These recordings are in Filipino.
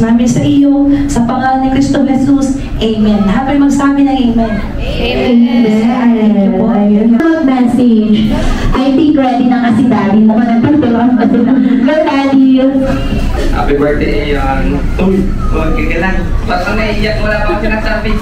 namin sa iyo, sa pangalan ni Kristo Jesus. Amen. Happy magsabi ng amen. Amen. Message. I think ready na kasi Daddy. Naman pa sila. Go Daddy! Happy birthday, Ian. Uy, huwag kikilan. Basta naiiyak, wala pa ako sinasabi.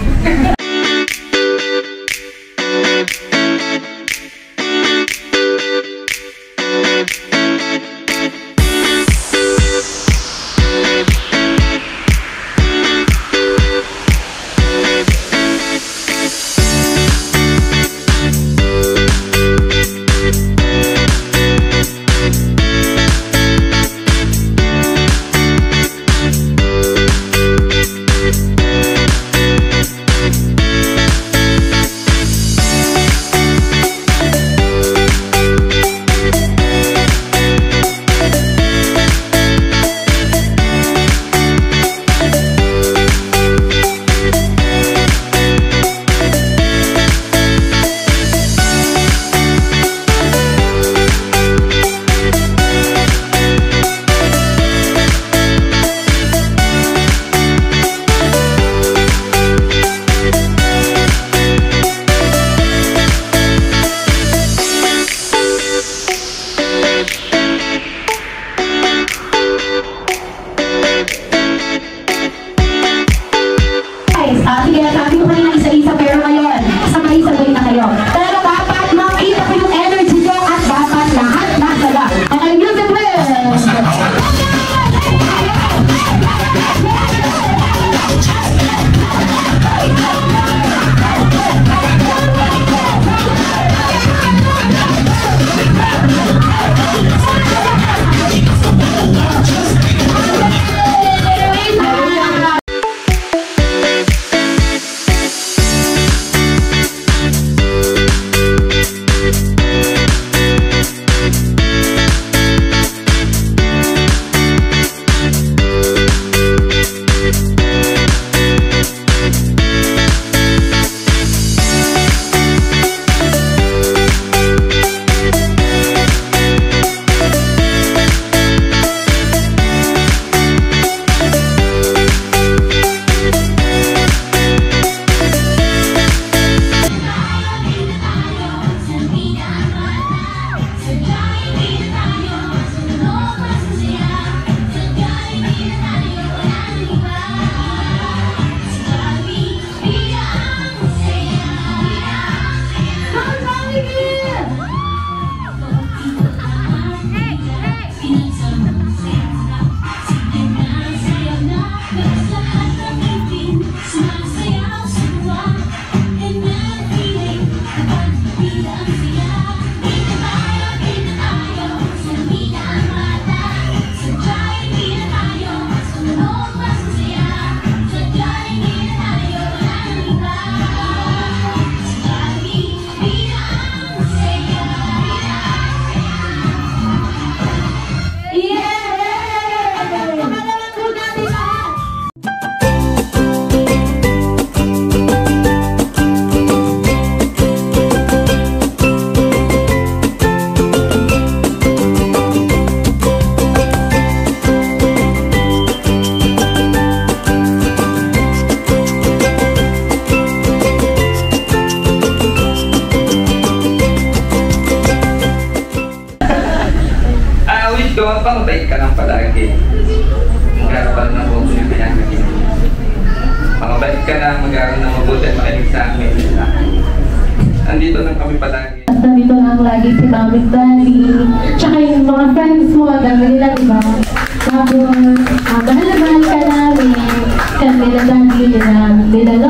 Mabait ka lang palagi. Mag-aaral ng buong yung pinagiging. Mabait ka lang, mag-aaral ng mabuti at makinig sa amin. Nandito lang kami palagi. Nandito lang lagi si Mami Daddy. Tsaka yung mga friends mo, dami nila, diba? Tapos, mahal ka namin. Kami na Daddy nila